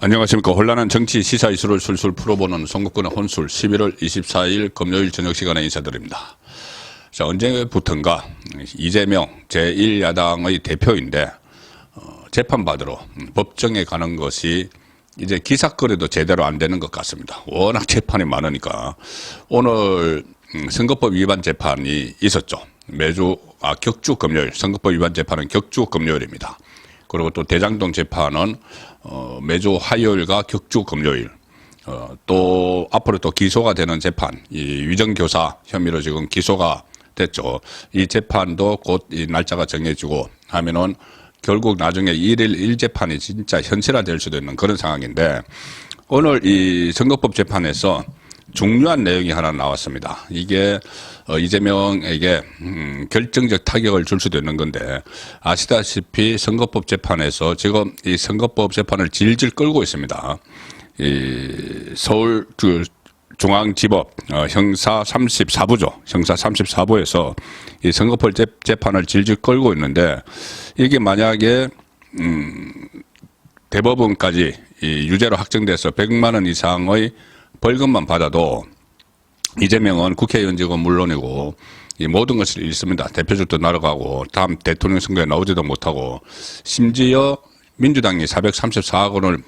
안녕하십니까. 혼란한 정치 시사 이슈를 술술 풀어보는 송국근의 혼술 11월 24일 금요일 저녁 시간에 인사드립니다. 자, 언제부턴가 이재명 제1야당의 대표인데 재판받으러 법정에 가는 것이 이제 기사거리도 제대로 안 되는 것 같습니다. 워낙 재판이 많으니까. 오늘 선거법 위반 재판이 있었죠. 격주 금요일, 선거법 위반 재판은 격주 금요일입니다. 그리고 또 대장동 재판은 매주 화요일과 격주 금요일, 또 앞으로 또 기소가 되는 재판, 이 위정교사 혐의로 지금 기소가 됐죠. 이 재판도 곧 이 날짜가 정해지고 하면은 결국 나중에 1일 1재판이 진짜 현실화될 수도 있는 그런 상황인데, 오늘 이 선거법 재판에서 중요한 내용이 하나 나왔습니다. 이게 이재명에게 결정적 타격을 줄 수도 있는 건데, 아시다시피 선거법 재판에서 지금 이 선거법 재판을 질질 끌고 있습니다. 이 서울 중앙지법 형사 34부죠. 형사 34부에서 이 선거법 재판을 질질 끌고 있는데, 이게 만약에 대법원까지 이 유죄로 확정돼서 100만 원 이상의 벌금만 받아도 이재명은 국회의원직은 물론이고 이 모든 것을 잃습니다. 대표직도 날아가고 다음 대통령 선거에 나오지도 못하고, 심지어 민주당이 434억 원을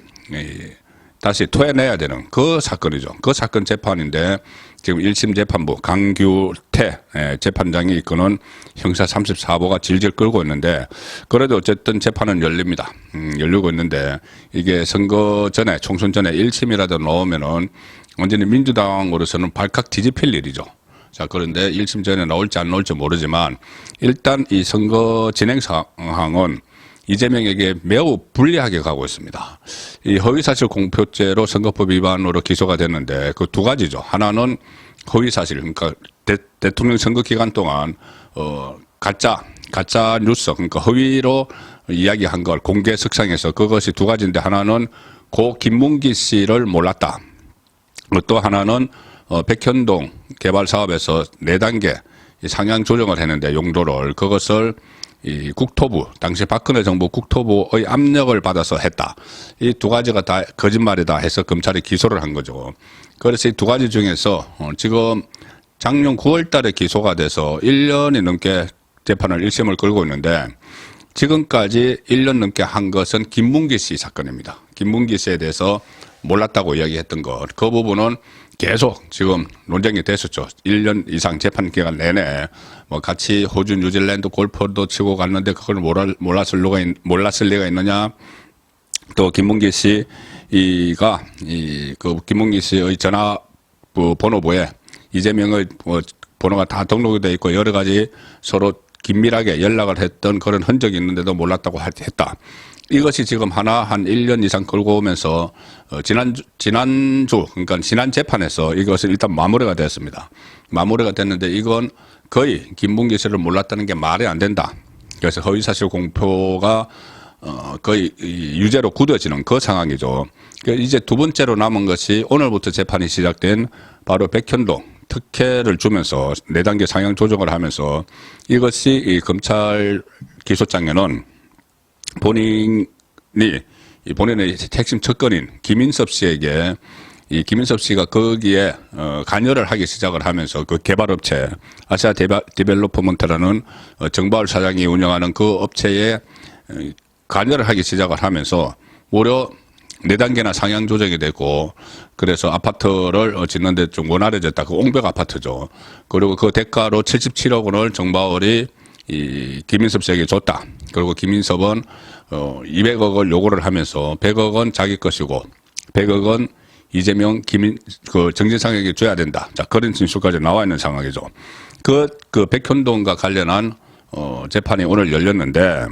다시 토해내야 되는 그 사건이죠. 그 사건 재판인데 지금 1심 재판부 강규태 재판장이 이끄는 형사 34부가 질질 끌고 있는데, 그래도 어쨌든 재판은 열립니다. 열리고 있는데, 이게 선거 전에, 총선 전에 1심이라도 나오면은 완전히 민주당으로서는 발칵 뒤집힐 일이죠. 자, 그런데 1심 전에 나올지 안 나올지 모르지만 일단 이 선거 진행 상황은 이재명에게 매우 불리하게 가고 있습니다. 이 허위사실 공표죄로 선거법 위반으로 기소가 됐는데 그 두 가지죠. 하나는 허위사실, 그러니까 대통령 선거 기간 동안 가짜 뉴스, 그러니까 허위로 이야기한 걸 공개 석상에서, 그것이 두 가지인데, 하나는 고 김문기 씨를 몰랐다. 또 하나는 백현동 개발 사업에서 4단계 상향 조정을 했는데 용도를, 그것을 이 국토부, 당시 박근혜 정부 국토부의 압력을 받아서 했다. 이 두 가지가 다 거짓말이다 해서 검찰이 기소를 한 거죠. 그래서 이 두 가지 중에서 지금 작년 9월 달에 기소가 돼서 1년이 넘게 재판을 1심을 끌고 있는데, 지금까지 1년 넘게 한 것은 김문기 씨 사건입니다. 김문기 씨에 대해서 몰랐다고 이야기했던 것, 그 부분은 계속 지금 논쟁이 됐었죠. 1년 이상 재판 기간 내내 뭐 같이 호주, 뉴질랜드 골프도 치고 갔는데 그걸 몰랐을 리가 있느냐. 또 김문기 씨가 그 김문기 씨의 전화 번호부에 이재명의 번호가 다 등록이 돼 있고 여러 가지 서로 긴밀하게 연락을 했던 그런 흔적이 있는데도 몰랐다고 했다. 이것이 지금 한 1년 이상 끌고 오면서 지난주, 그러니까 지난 재판에서 이것은 일단 마무리가 됐습니다. 마무리가 됐는데 이건 거의 김문기 씨를 몰랐다는 게 말이 안 된다. 그래서 허위사실 공표가 거의 유죄로 굳어지는 그 상황이죠. 이제 두 번째로 남은 것이 오늘부터 재판이 시작된 바로 백현동 특혜를 주면서 4단계 상향 조정을 하면서, 이것이 이 검찰 기소장에는 본인의 핵심 척건인 김인섭 씨에게, 이 김인섭 씨가 거기에 관여를 하기 시작을 하면서 그 개발업체 아시아 디벨로퍼먼트라는 정바울 사장이 운영하는 그 업체에 관여를 하기 시작을 하면서 무려 4단계나 상향 조정이 되고, 그래서 아파트를 짓는데 좀 원활해졌다. 그 옹벽 아파트죠. 그리고 그 대가로 77억 원을 정바울이 이 김인섭 씨에게 줬다. 그리고 김인섭은 200억을 요구를 하면서 100억 원 자기 것이고 100억 원 이재명, 정진상에게 줘야 된다. 자, 그런 진술까지 나와 있는 상황이죠. 그 백현동과 관련한 재판이 오늘 열렸는데,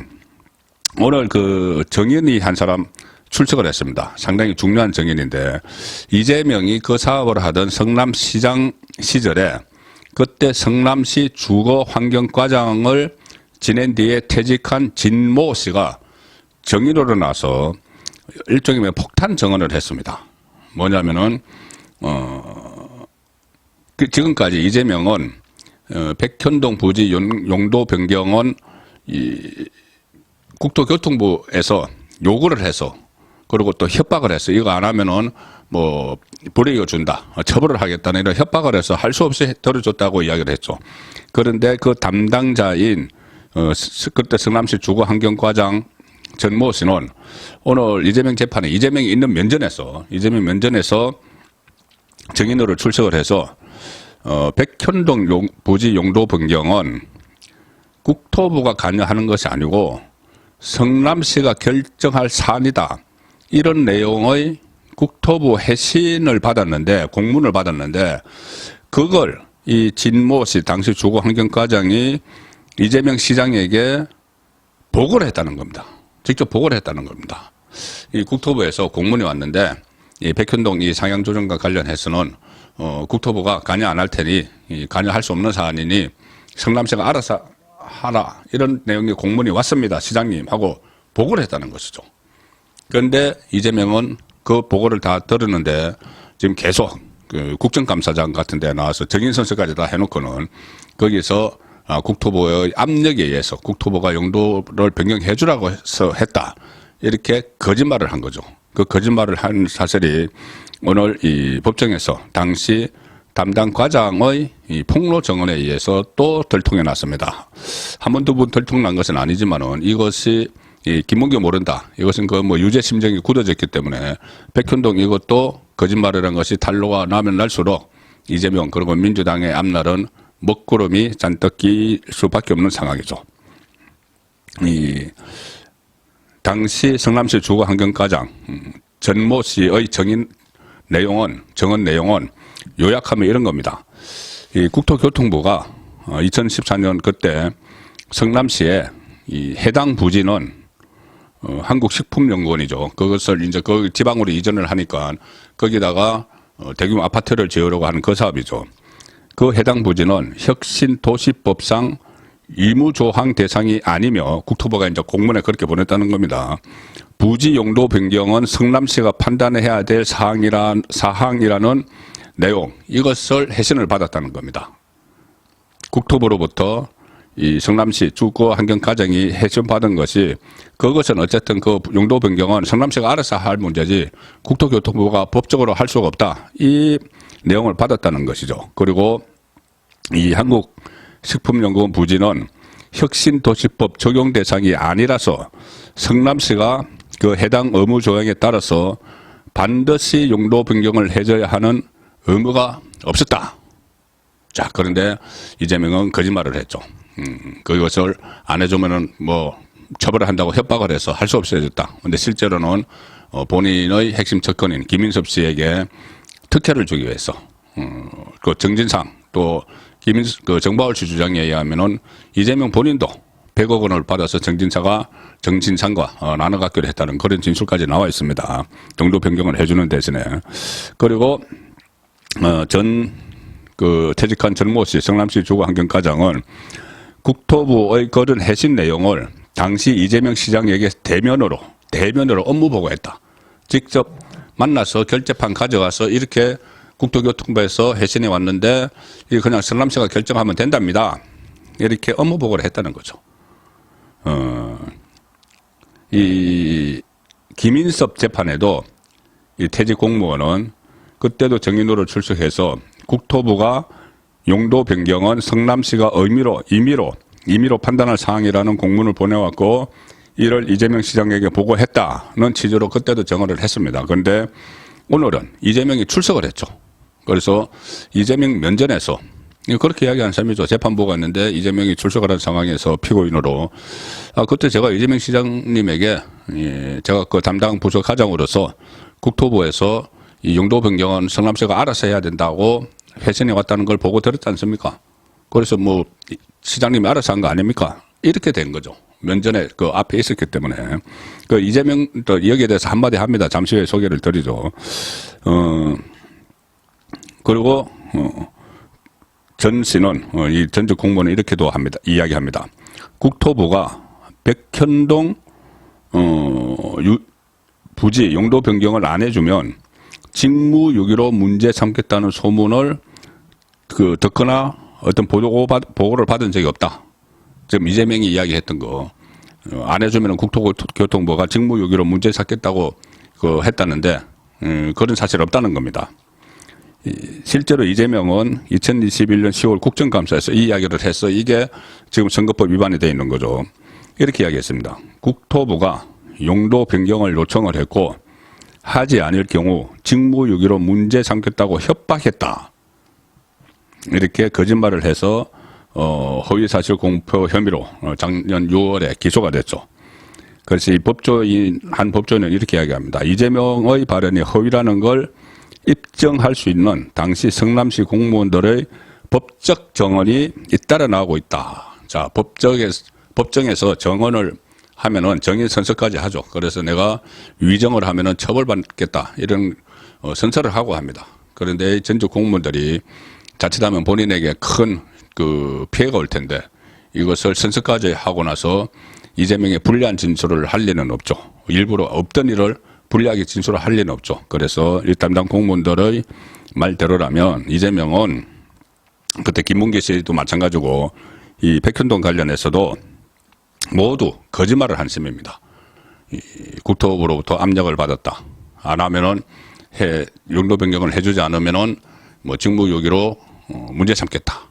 오늘 그 정인이 한 사람 출석을 했습니다. 상당히 중요한 정인인데, 이재명이 그 사업을 하던 성남시장 시절에 그때 성남시 주거환경과장을 지낸 뒤에 퇴직한 진모 씨가 정인으로 나서 일종의 폭탄 정언을 했습니다. 뭐냐면은 지금까지 이재명은 백현동 부지 용도 변경은 이 국토교통부에서 요구를 해서 그리고 또 협박을 했어. 이거 안 하면은 뭐 불이익을 준다, 처벌을 하겠다는 이런 협박을 해서 할 수 없이 들어줬다고 이야기를 했죠. 그런데 그 담당자인 그때 성남시 주거환경과장 전모 씨는 오늘 이재명 재판에 이재명이 있는 면전에서 증인으로 출석을 해서 백현동 부지 용도 변경은 국토부가 관여하는 것이 아니고 성남시가 결정할 사안이다, 이런 내용의 국토부 해신을 받았는데, 공문을 받았는데, 그걸 이 진모 씨 당시 주거환경과장이 이재명 시장에게 보고를 했다는 겁니다. 직접 보고를 했다는 겁니다. 이 국토부에서 공문이 왔는데, 이 백현동 이 상향조정과 관련해서는 국토부가 관여 안 할 테니, 관여할 수 없는 사안이니 성남시가 알아서 하라, 이런 내용의 공문이 왔습니다, 시장님 하고 보고를 했다는 것이죠. 그런데 이재명은 그 보고를 다 들었는데 지금 계속 그 국정감사장 같은 데 나와서 정인 선서까지 다 해놓고는 거기서 국토부의 압력에 의해서 국토부가 용도를 변경해 주라고 해서 했다, 이렇게 거짓말을 한 거죠. 그 거짓말을 한 사실이 오늘 이 법정에서 당시 담당 과장의 이 폭로 증언에 의해서 또 들통이 났습니다. 한 번, 두 번 들통난 것은 아니지만은 이것이 이 김문규 모른다, 이것은 그 뭐 유죄 심정이 굳어졌기 때문에 백현동 이것도 거짓말이라는 것이 탄로가 나면 날수록 이재명 그리고 민주당의 앞날은 먹구름이 잔뜩 낄 수밖에 없는 상황이죠. 이 당시 성남시 주거환경과장 전모 씨의 증언 내용은 요약하면 이런 겁니다. 이 국토교통부가 2014년 그때 성남시에 이 해당 부지는 한국식품연구원이죠. 그것을 이제 그 지방으로 이전을 하니까 거기다가 대규모 아파트를 지으려고 하는 그 사업이죠. 그 해당 부지는 혁신도시법상 의무조항 대상이 아니며 국토부가 이제 공문에 그렇게 보냈다는 겁니다. 부지 용도 변경은 성남시가 판단해야 될 사항이라는 내용, 이것을 해신을 받았다는 겁니다. 국토부로부터 이 성남시 주거환경과장이 해신받은 것이, 그것은 어쨌든 그 용도 변경은 성남시가 알아서 할 문제지 국토교통부가 법적으로 할 수가 없다, 이 내용을 받았다는 것이죠. 그리고 이 한국식품연구원 부지는 혁신도시법 적용 대상이 아니라서 성남시가 그 해당 의무 조항에 따라서 반드시 용도 변경을 해줘야 하는 의무가 없었다. 자, 그런데 이재명은 거짓말을 했죠. 그것을 안 해주면은 뭐 처벌을 한다고 협박을 해서 할 수 없이 해줬다. 근데 실제로는 본인의 핵심 접근인 김인섭 씨에게 특혜를 주기 위해서 그 정진상 또 그 정바울 씨 주장에 의하면은 이재명 본인도 100억 원을 받아서 정진상과 나눠 갖기로 했다는 그런 진술까지 나와 있습니다. 용도 변경을 해주는 대신에. 그리고 퇴직한 전모 씨 성남시 주거환경과장은 국토부의 그런 해신 내용을 당시 이재명 시장에게 대면으로 업무 보고했다. 직접 만나서 결재판 가져가서 이렇게 국토교통부에서 해신이 왔는데 이게 그냥 성남시가 결정하면 된답니다, 이렇게 업무 보고를 했다는 거죠. 이 김인섭 재판에도 이 퇴직 공무원은 그때도 정인으로 출석해서 국토부가 용도 변경은 성남시가 임의로 판단할 사항이라는 공문을 보내왔고 이를 이재명 시장에게 보고했다는 취지로 그때도 정언을 했습니다. 그런데 오늘은 이재명이 출석을 했죠. 그래서 이재명 면전에서 그렇게 이야기한 셈이죠. 재판부가 있는데 이재명이 출석을 한 상황에서 피고인으로 그때 제가 이재명 시장님에게 제가 그 담당 부서 과장으로서 국토부에서 이 용도 변경은 성남시가 알아서 해야 된다고 회신이 왔다는 걸 보고 들었지 않습니까? 그래서 뭐 시장님이 알아서 한 거 아닙니까? 이렇게 된 거죠. 면전에 그 앞에 있었기 때문에. 그 이재명 또 여기에 대해서 한마디 합니다. 잠시 후에 소개를 드리죠. 그리고 전 씨는 이 전직 공무원은 이렇게도 이야기합니다. 국토부가 백현동 부지 용도 변경을 안 해주면 직무유기로 문제 삼겠다는 소문을 듣거나 어떤 보고를 받은 적이 없다. 지금 이재명이 이야기했던 거 안 해주면 국토교통부가 직무유기로 문제 삼겠다고 했다는데 그런 사실 없다는 겁니다. 실제로 이재명은 2021년 10월 국정감사에서 이 이야기를 해서 이게 지금 선거법 위반이 되어 있는 거죠. 이렇게 이야기했습니다. 국토부가 용도 변경을 요청을 했고 하지 않을 경우 직무유기로 문제 삼겠다고 협박했다. 이렇게 거짓말을 해서 허위사실 공표 혐의로 작년 6월에 기소가 됐죠. 그래서 한 법조인은 이렇게 이야기합니다. 이재명의 발언이 허위라는 걸 입증할 수 있는 당시 성남시 공무원들의 법적 정언이 잇따라 나오고 있다. 자, 법정에서 정언을 하면은 정인 선서까지 하죠. 그래서 내가 위정을 하면은 처벌받겠다. 이런 선서를 하고 합니다. 그런데 전직 공무원들이 자칫하면 본인에게 큰 피해가 올 텐데 이것을 선서까지 하고 나서 이재명의 불리한 진술을 할 리는 없죠. 일부러 없던 일을 불리하게 진술을 할 리는 없죠. 그래서 이 담당 공무원들의 말대로라면 이재명은 그때 김문기 씨도 마찬가지고 이 백현동 관련해서도 모두 거짓말을 한 셈입니다. 국토부로부터 압력을 받았다. 안 하면은 용도 변경을 해주지 않으면은 뭐 직무유기로 문제 삼겠다.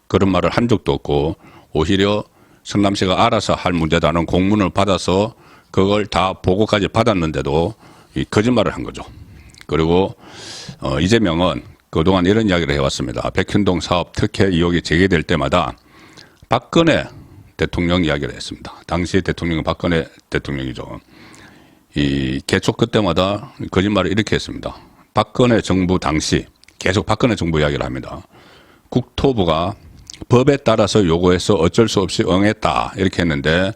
그런 말을 한 적도 없고 오히려 성남시가 알아서 할 문제다는 공문을 받아서 그걸 다 보고까지 받았는데도 이 거짓말을 한 거죠. 그리고 이재명은 그동안 이런 이야기를 해왔습니다. 백현동 사업 특혜 의혹이 제기될 때마다 박근혜 대통령 이야기를 했습니다. 당시 대통령은 박근혜 대통령이죠. 이 계속 그때마다 거짓말을 이렇게 했습니다. 박근혜 정부 당시 계속 박근혜 정부 이야기를 합니다. 국토부가 법에 따라서 요구해서 어쩔 수 없이 응했다 이렇게 했는데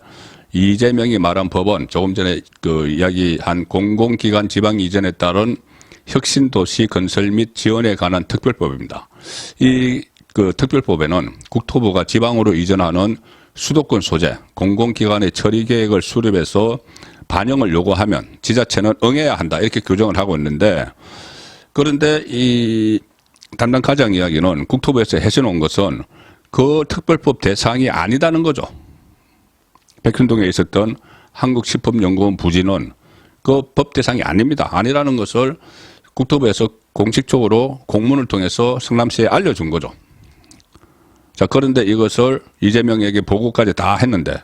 이재명이 말한 법은 조금 전에 이야기한 공공기관 지방 이전에 따른 혁신도시 건설 및 지원에 관한 특별법입니다. 이 특별법에는 국토부가 지방으로 이전하는 수도권 소재, 공공기관의 처리 계획을 수립해서 반영을 요구하면 지자체는 응해야 한다 이렇게 규정을 하고 있는데 그런데 이 담당 과장 이야기는 국토부에서 해서놓은 것은 그 특별법 대상이 아니다는 거죠. 백현동에 있었던 한국식품연구원 부지는 그 법 대상이 아닙니다. 아니라는 것을 국토부에서 공식적으로 공문을 통해서 성남시에 알려준 거죠. 자, 그런데 이것을 이재명에게 보고까지 다 했는데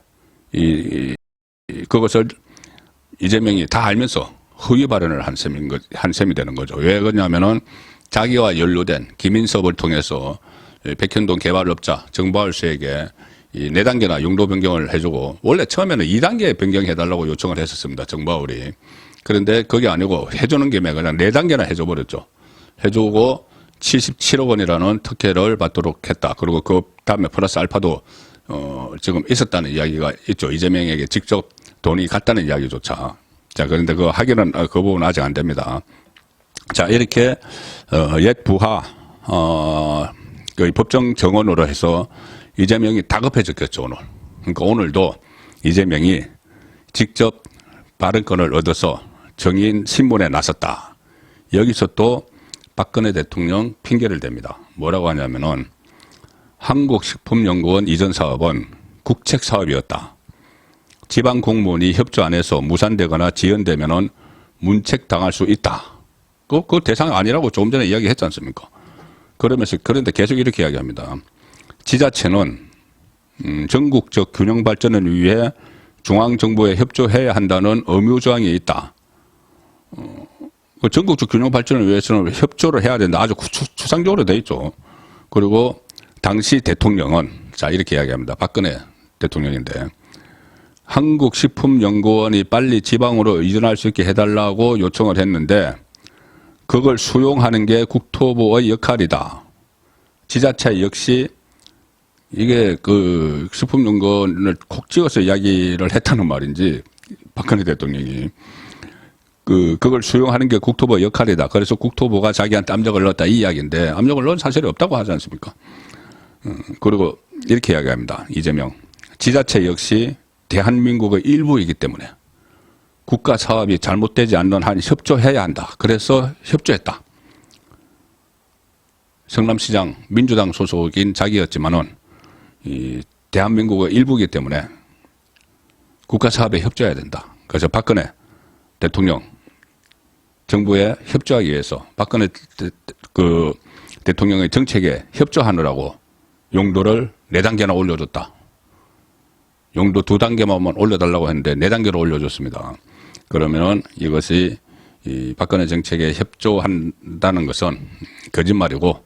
그것을 이재명이 다 알면서 허위 발언을 한 셈이 되는 거죠. 왜 그러냐면은 자기와 연루된 김인섭을 통해서 백현동 개발업자 정보할수에게 이 4단계나 용도 변경을 해주고 원래 처음에는 2단계 변경해달라고 요청을 했었습니다. 정보울이. 그런데 그게 아니고 해주는 김에 그냥 4단계나 해줘버렸죠. 해주고 77억 원이라는 특혜를 받도록 했다. 그리고 그 다음에 플러스 알파도 지금 있었다는 이야기가 있죠. 이재명에게 직접 돈이 갔다는 이야기조차. 자, 그런데 그 확인은 그 부분은 아직 안 됩니다. 자, 이렇게 옛 부하 그 법정 정언으로 해서 이재명이 다급해졌겠죠, 오늘. 그러니까 오늘도 이재명이 직접 발언권을 얻어서 정인 신문에 나섰다. 여기서 또 박근혜 대통령 핑계를 댑니다. 뭐라고 하냐면은 한국식품연구원 이전 사업은 국책 사업이었다. 지방 공무원이 협조 안 해서 무산되거나 지연되면은 문책당할 수 있다. 그 대상 아니라고 조금 전에 이야기했지 않습니까? 그러면서 그런데 계속 이렇게 이야기합니다. 지자체는 전국적 균형 발전을 위해 중앙정부에 협조해야 한다는 의무 조항이 있다. 전국적 균형 발전을 위해서는 협조를 해야 된다. 아주 추상적으로 돼 있죠. 그리고 당시 대통령은 자 이렇게 이야기합니다. 박근혜 대통령인데 한국식품연구원이 빨리 지방으로 이전할 수 있게 해달라고 요청을 했는데 그걸 수용하는 게 국토부의 역할이다. 지자체 역시 이게 그 식품연구원을 콕 찍어서 이야기를 했다는 말인지 박근혜 대통령이 그걸 수용하는 게 국토부의 역할이다. 그래서 국토부가 자기한테 압력을 넣었다 이 이야기인데 압력을 넣은 사실이 없다고 하지 않습니까? 그리고 이렇게 이야기합니다. 이재명. 지자체 역시 대한민국의 일부이기 때문에 국가 사업이 잘못되지 않는 한 협조해야 한다. 그래서 협조했다. 성남시장 민주당 소속인 자기였지만은 이 대한민국의 일부이기 때문에 국가 사업에 협조해야 된다. 그래서 박근혜 대통령 정부에 협조하기 위해서 박근혜 그 대통령의 정책에 협조하느라고 용도를 4단계나 올려줬다. 용도 2단계만 올려달라고 했는데 4단계로 올려줬습니다. 그러면 이것이 이 박근혜 정책에 협조한다는 것은 거짓말이고,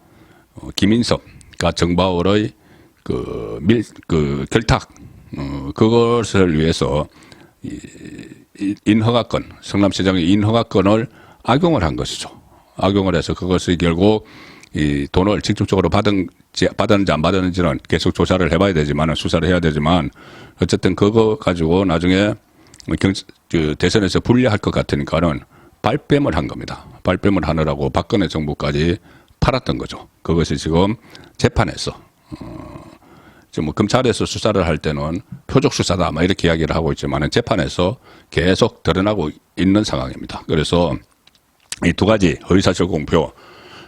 김인섭과 정바울의 그 결탁, 그것을 위해서 인허가권, 성남시장의 인허가권을 악용을 한 것이죠. 악용을 해서 그것이 결국 이 돈을 직접적으로 받았는지 안 받았는지는 계속 조사를 해봐야 되지만, 수사를 해야 되지만, 어쨌든 그거 가지고 나중에 대선에서 불리할 것 같으니까는 발뺌을 한 겁니다. 발뺌을 하느라고 박근혜 정부까지 팔았던 거죠. 그것이 지금 재판에서, 지금 뭐 검찰에서 수사를 할 때는 표적 수사다, 막 이렇게 이야기를 하고 있지만 재판에서 계속 드러나고 있는 상황입니다. 그래서 이 2가지 허위사실 공표,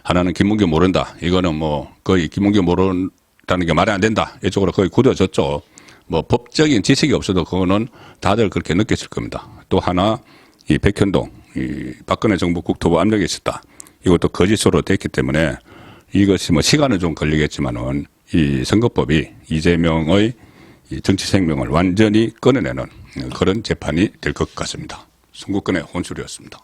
하나는 김문규 모른다. 이거는 뭐 거의 김문규 모른다는 게 말이 안 된다. 이쪽으로 거의 굳어졌죠. 뭐 법적인 지식이 없어도 그거는 다들 그렇게 느꼈을 겁니다. 또 하나, 이 백현동, 이 박근혜 정부 국토부 압력이 있었다. 이것도 거짓으로 됐기 때문에 이것이 뭐 시간은 좀 걸리겠지만은 이 선거법이 이재명의 이 정치 생명을 완전히 끊어내는 그런 재판이 될 것 같습니다. 선거권의 혼술이었습니다.